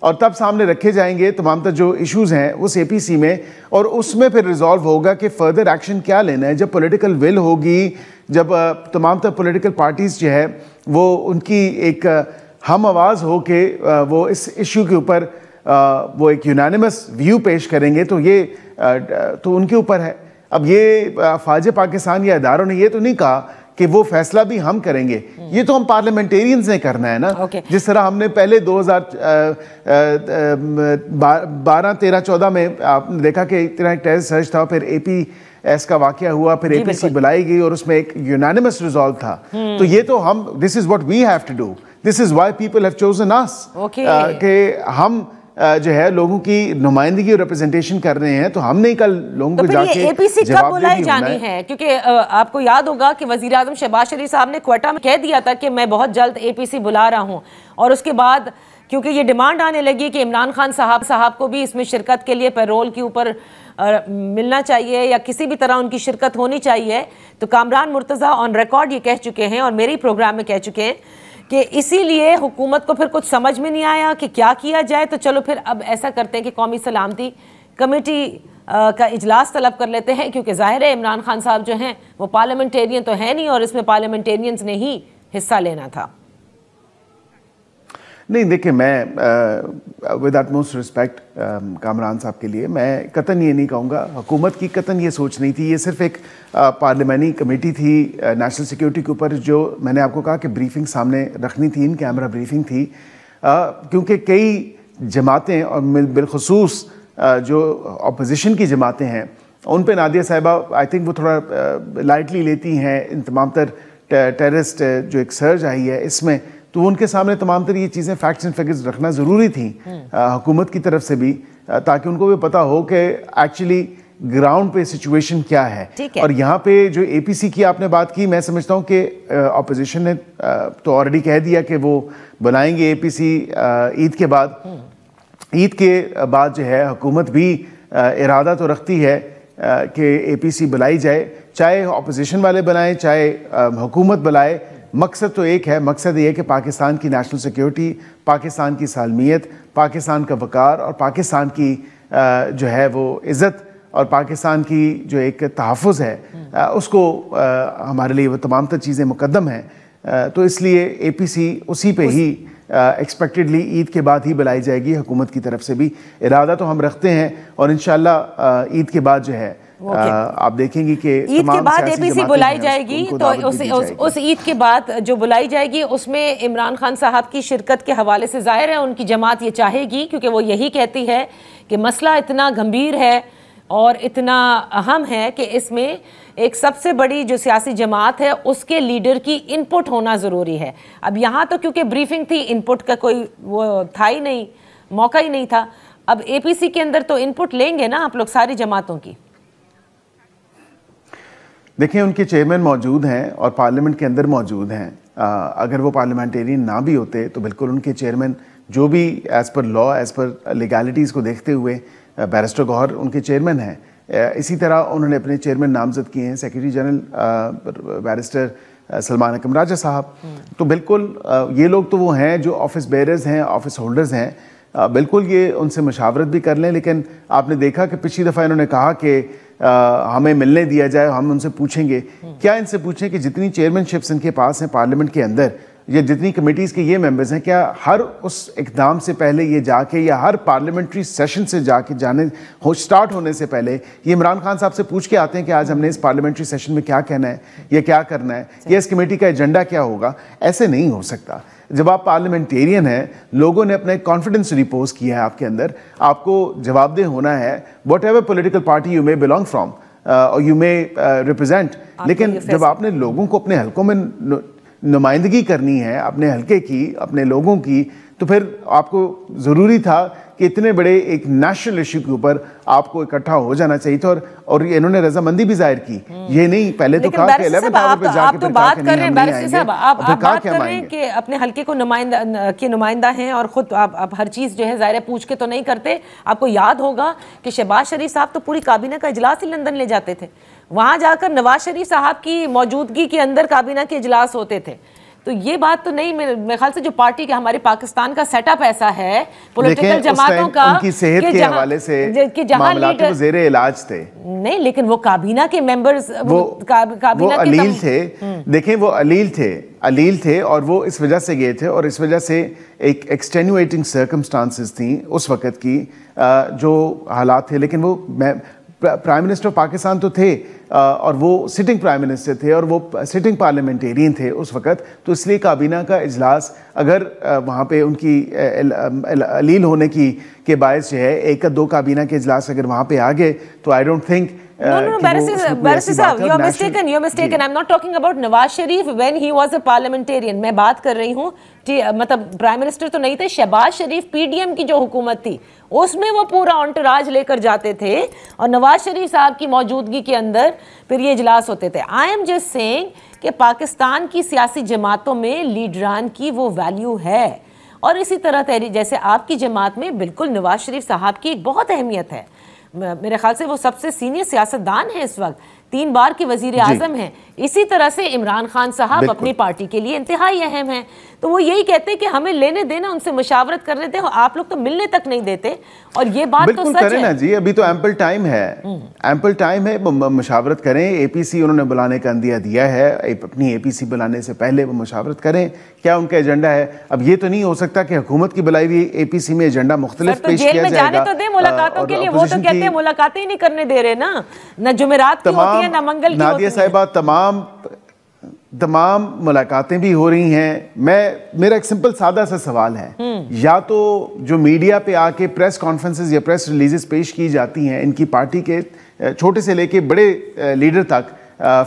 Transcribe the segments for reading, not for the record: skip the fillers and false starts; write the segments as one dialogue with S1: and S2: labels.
S1: اور تب سامنے رکھے جائیں گے تمام تر جو ایشوز ہیں اس اے پی سی میں, اور اس میں پھر ریزالو ہوگا کہ فردر ایکشن کیا لینا ہے. جب پولیٹیکل ول ہوگی, جب تمام تر پولیٹیکل پارٹیز جو ہے وہ ان کی ایک ہم آواز ہو کے وہ اس ایشو کے اوپر وہ ایک یونانیمس ویو پیش کریں گے, تو یہ تو ان کے اوپر ہے. اب یہ افواج پاکستان یا اداروں نے یہ تو نہیں کہا کہ وہ فیصلہ بھی ہم کریں گے, یہ تو ہم پارلیمنٹیرینز نے کرنا ہے نا. جس طرح ہم نے پہلے 2012 13 14 میں آپ نے دیکھا کہ اتنا ایک ٹیرر سرچ تھا, پھر اے پی ایس کا واقعہ ہوا, پھر اے پی سی بلائی گئی اور اس میں ایک یونانیمس ریزالو تھا. تو یہ تو ہم this is what we have to do, this is why people have chosen us, کہ ہم جو ہے لوگوں کی نمائندگی اور ریپرزنٹیشن کر رہے ہیں, تو ہم نہیں کل لوگوں کو جا کے
S2: اے پی سی کب بلائی جانی ہے. کیونکہ آپ کو یاد ہوگا کہ وزیر اعظم شہباز شریف صاحب نے کوئٹہ میں کہہ دیا تھا کہ میں بہت جلد اے پی سی بلا رہا ہوں, اور اس کے بعد کیونکہ یہ ڈیمانڈ آنے لگی کہ عمران خان صاحب کو بھی اس میں شرکت کے لیے پیرول کے اوپر ملنا چاہیے یا کسی بھی طرح ان کی شرکت ہونی چاہیے, تو کامران مرتضیٰ آن ریکارڈ یہ کہہ چکے ہیں اور میری پروگرام میں کہہ چکے ہیں کہ اسی لیے حکومت کو پھر کچھ سمجھ میں نہیں آیا کہ کیا کیا جائے, تو چلو پھر اب ایسا کرتے ہیں کہ قومی سلامتی کمیٹی کا اجلاس طلب کر لیتے ہیں, کیونکہ ظاہر ہے عمران خان صاحب جو ہیں وہ پارلیمنٹیرین تو ہیں نہیں, اور اس میں پارلیمنٹیرینز نے ہی حصہ لینا تھا.
S1: نہیں دیکھیں, میں ود اٹموسٹ رسپیکٹ کامران صاحب کے لیے میں قطعاً یہ نہیں کہوں گا, حکومت کی قطعاً یہ سوچ نہیں تھی. یہ صرف ایک پارلیمانی کمیٹی تھی نیشنل سیکیورٹی کے اوپر, جو میں نے آپ کو کہا کہ بریفنگ سامنے رکھنی تھی, ان کیمرہ بریفنگ تھی, کیونکہ کئی جماعتیں اور بالخصوص جو اپوزیشن کی جماعتیں ہیں ان پہ نادیہ صاحبہ آئی تھنک وہ تھوڑا لائٹلی لیتی ہیں ان تمام تر ٹیررسٹ جو ایک سرج آئی ہے اس میں, تو ان کے سامنے تمام تر یہ چیزیں فیکٹس اینڈ فگرز رکھنا ضروری تھیں حکومت کی طرف سے بھی, تاکہ ان کو بھی پتہ ہو کہ ایکچولی گراؤنڈ پہ سچویشن کیا ہے. اور یہاں پہ جو اے پی سی کی آپ نے بات کی, میں سمجھتا ہوں کہ اپوزیشن نے تو آلریڈی کہہ دیا کہ وہ بنائیں گے اے پی سی عید کے بعد. عید کے بعد جو ہے حکومت بھی ارادہ تو رکھتی ہے کہ اے پی سی بلائی جائے, چاہے اپوزیشن والے بلائیں چاہے حکومت بلائے. مقصد تو ایک ہے, مقصد یہ ہے کہ پاکستان کی نیشنل سیکیورٹی, پاکستان کی سالمیت, پاکستان کا وقار اور پاکستان کی جو ہے وہ عزت اور پاکستان کی جو ایک تحفظ ہے اس کو ہمارے لیے وہ تمام تر چیزیں مقدم ہیں. تو اس لیے اے پی سی اسی پہ ہی ایکسپیکٹڈلی عید کے بعد ہی بلائی جائے گی. حکومت کی طرف سے بھی ارادہ تو ہم رکھتے ہیں, اور انشاءاللہ عید کے بعد جو ہے آپ دیکھیں گی کہ
S2: عید کے بعد اے پی سی بلائی جائے گی, تو اس عید کے بعد جو بلائی جائے گی اس میں عمران خان صاحب کی شرکت کے حوالے سے ظاہر ہے ان کی جماعت یہ چاہے گی, کیونکہ وہ یہی کہتی ہے کہ مسئلہ اتنا گمبھیر ہے اور اتنا اہم ہے کہ اس میں ایک سب سے بڑی جو سیاسی جماعت ہے اس کے لیڈر کی ان پٹ ہونا ضروری ہے. اب یہاں تو کیونکہ بریفنگ تھی, ان پٹ کا کوئی وہ تھا ہی نہیں, موقع ہی نہیں تھا. اب اے پی سی کے اندر تو ان پٹ لیں گے نا آپ لوگ ساری جماعتوں کی.
S1: دیکھیں ان کے چیئرمین موجود ہیں اور پارلیمنٹ کے اندر موجود ہیں, اگر وہ پارلیمنٹیرین نہ بھی ہوتے تو بالکل ان کے چیئرمین جو بھی ایز پر لا, ایز پر لیگالٹیز کو دیکھتے ہوئے بیرسٹر گوہر ان کے چیئرمین ہیں. اسی طرح انہوں نے اپنے چیئرمین نامزد کیے ہیں سیکریٹری جنرل بیرسٹر سلمان اکرم راجہ صاحب. تو بالکل یہ لوگ تو وہ ہیں جو آفس بیئرز ہیں, آفس ہولڈرز ہیں, بالکل یہ ان سے مشاورت بھی کر لیں. لیکن آپ نے دیکھا کہ پچھلی دفعہ انہوں نے کہا کہ ہمیں ملنے دیا جائے, ہم ان سے پوچھیں گے. کیا ان سے پوچھیں کہ جتنی چیئرمین شپس ان کے پاس ہیں پارلیمنٹ کے اندر, یا جتنی کمیٹیز کے یہ ممبرز ہیں, کیا ہر اس اقدام سے پہلے یہ جا کے یا ہر پارلیمنٹری سیشن سے جا کے سٹارٹ ہونے سے پہلے یہ عمران خان صاحب سے پوچھ کے آتے ہیں کہ آج ہم نے اس پارلیمنٹری سیشن میں کیا کہنا ہے, یا کیا کرنا ہے, یا اس کمیٹی کا ایجنڈا کیا ہوگا؟ ایسے نہیں ہو سکتا. جب آپ پارلیمنٹیرین ہیں, لوگوں نے اپنا ایک کانفیڈنس ریپوز کیا ہے آپ کے اندر, آپ کو جواب دہ ہونا ہے what ever political party you may belong from اور یو مے ریپرزینٹ. لیکن جب آپ نے لوگوں کو اپنے حلقوں میں نمائندگی کرنی ہے, اپنے حلقے کی, اپنے لوگوں کی, تو پھر آپ کو ضروری تھا کہ اتنے بڑے ایک نیشنل ایشو کے اوپر آپ کو اکٹھا ہو جانا چاہیے تھا. اور انہوں نے رضامندی بھی ظاہر کی, یہ نہیں پہلے تو کہا کہ 11 آور پہ جا کے پھر کہا کہ نہیں ہم نہیں آئیں گے.
S2: آپ بات کر رہے ہیں کہ اپنے حلقے کو نمائندہ ہیں اور خود آپ ہر چیز جو ہے ظاہر پوچھ کے تو نہیں کرتے. آپ کو یاد ہوگا کہ شہباز شریف صاحب تو پوری کابینہ کا اجلاس ہی لندن لے جاتے تھے, وہاں جا کر نواز شریف صاحب کی موجودگی کے اندر کابینہ کے اجلاس ہوتے تھے. تو یہ بات تو نہیں, میرے خیال سے جو پارٹی کا ہمارے پاکستان کا سیٹ اپ ایسا ہے پولیٹیکل جماعتوں کا,
S1: ان کی صحت کے حوالے سے معاملات وہ زیر علاج تھے نہیں,
S2: لیکن وہ کابینہ کے ممبرز
S1: وہ علیل تھے. دیکھیں وہ علیل تھے اور وہ اس وجہ سے گئے تھے, اور اس وجہ سے ایک ایکسٹینویٹنگ سرکمسٹانسز تھیں اس وقت کی جو حالات تھے. لیکن وہ پرائم منسٹر پاکستان تو تھے اور وہ سٹنگ پرائم منسٹر تھے اور وہ سٹنگ پارلیمنٹیرین تھے اس وقت, تو اس لیے کابینہ کا اجلاس اگر وہاں پہ ان کی علیل ہونے کے باعث جو ہے ایک یا دو کابینہ کے اجلاس اگر وہاں پہ آ گئے تو آئی ڈونٹ تھنک
S2: Barrister صاحب, you are mistaken. I'm not talking about Nawaz Sharif when he was a parliamentarian. میں بات کر رہی ہوں مطلب پرائم منسٹر تو نہیں تھے, شہباز شریف پی ڈی ایم کی جو حکومت تھی اس میں وہ پورا انٹراج لے کر جاتے تھے اور نواز شریف صاحب کی موجودگی کے اندر پھر یہ اجلاس ہوتے تھے. I am just saying کہ پاکستان کی سیاسی جماعتوں میں لیڈران کی وہ ویلیو ہے, اور اسی طرح جیسے آپ کی جماعت میں بالکل نواز شریف صاحب کی ایک بہت اہمیت ہے. میرے خیال سے وہ سب سے سینئر سیاستدان ہیں اس وقت, 3 بار کے وزیر اعظم ہیں. اسی طرح سے عمران خان صاحب اپنی پارٹی کے لیے انتہائی اہم ہیں. تو وہ یہی کہتے ہیں کہ ہمیں لینے دینا, ان سے مشاورت کر لیتے ہیں, آپ لوگ تو ملنے تک نہیں دیتے, اور یہ بات تو سچ ہے.
S1: جی ابھی تو ایمپل ٹائم ہے, مشاورت کریں. اے پی سی انہوں نے بلانے کا عندیہ دیا ہے, اپنی اے پی سی بلانے سے پہلے وہ مشاورت کریں کیا ان کا ایجنڈا ہے. اب یہ تو نہیں ہو سکتا کہ حکومت کی بلائی ہوئی اے پی سی میں ایجنڈا مختلف پیش کیا جائے گا.
S2: جانے تو دیں ملاقاتوں کے لیے, وہ تو کہتے ہیں ملاقاتیں ہی نہیں کرنے دے رہے نا, نہ جمعرات کی ہوتی ہے نہ منگل کی ہوتی ہے.
S1: نادیہ صاحبہ تمام ملاقاتیں بھی ہو رہی ہیں. میرا ایک سمپل سادہ سا سوال ہے, یا تو جو میڈیا پہ آ کے پریس کانفرنسز یا پریس ریلیزز پیش کی جاتی ہیں ان کی پارٹی کے چھوٹے سے لے کے بڑے لیڈر تک,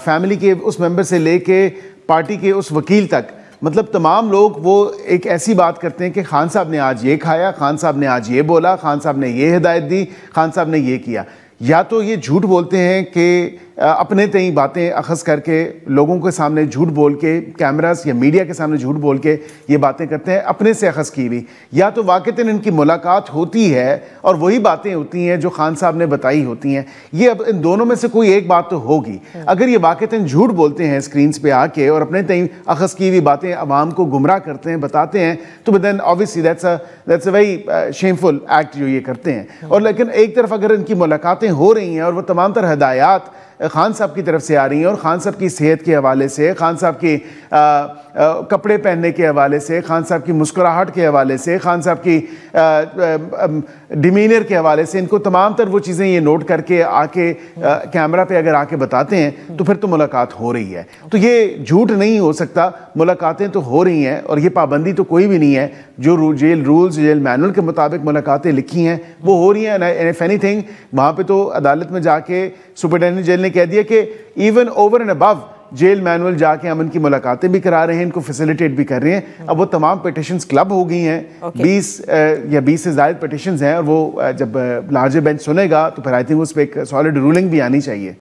S1: فیملی کے اس ممبر سے لے کے پارٹی کے اس وکیل تک, مطلب تمام لوگ وہ ایک ایسی بات کرتے ہیں کہ خان صاحب نے آج یہ کھایا, خان صاحب نے آج یہ بولا, خان صاحب نے یہ ہدایت دی, خان صاحب نے یہ کیا. یا تو یہ جھوٹ بولتے ہیں کہ اپنے تئیں باتیں اخذ کر کے لوگوں کے سامنے جھوٹ بول کے, کیمراز یا میڈیا کے سامنے جھوٹ بول کے یہ باتیں کرتے ہیں اپنے سے اخذ کی ہوئی, یا تو واقعتاً ان کی ملاقات ہوتی ہے اور وہی باتیں ہوتی ہیں جو خان صاحب نے بتائی ہوتی ہیں. یہ اب ان دونوں میں سے کوئی ایک بات تو ہوگی. اگر یہ واقعتاً جھوٹ بولتے ہیں اسکرینز پہ آ کے اور اپنے تئیں اخذ کی ہوئی باتیں عوام کو گمراہ کرتے ہیں, بتاتے ہیں, تو دین obviously that's a very shameful act جو یہ کرتے ہیں. اور لیکن ایک طرف اگر ان کی ملاقاتیں ہو رہی ہیں اور وہ تمام تر ہدایات خان صاحب کی طرف سے آ رہی ہیں, اور خان صاحب کی صحت کے حوالے سے, خان صاحب کی کپڑے پہننے کے حوالے سے, خان صاحب کی مسکراہٹ کے حوالے سے, خان صاحب کی ڈیمینر کے حوالے سے, ان کو تمام تر وہ چیزیں یہ نوٹ کر کے آ کے کیمرہ پہ اگر آ کے بتاتے ہیں تو پھر تو ملاقات ہو رہی ہے. تو یہ جھوٹ نہیں ہو سکتا, ملاقاتیں تو ہو رہی ہیں, اور یہ پابندی تو کوئی بھی نہیں ہے. جو جیل رولز, جیل مینول کے مطابق ملاقاتیں لکھی ہیں وہ ہو رہی ہیں. if anything وہاں پہ تو عدالت میں جا کے سپرنٹینڈنٹ جیل نے کہہ دیا کہ ایون اوور اینڈ ابو جیل مینول جا کے ہم ان کی ملاقاتیں بھی کرا رہے ہیں, ان کو فیسیلیٹیٹ بھی کر رہے ہیں. اب وہ تمام پیٹیشنز کلب ہو گئی ہیں, 20 سے زائد پیٹیشنز ہیں, اور وہ جب لارجر بینچ سنے گا تو پھر آئی تھنک اس پہ ایک سالڈ رولنگ بھی آنی چاہیے.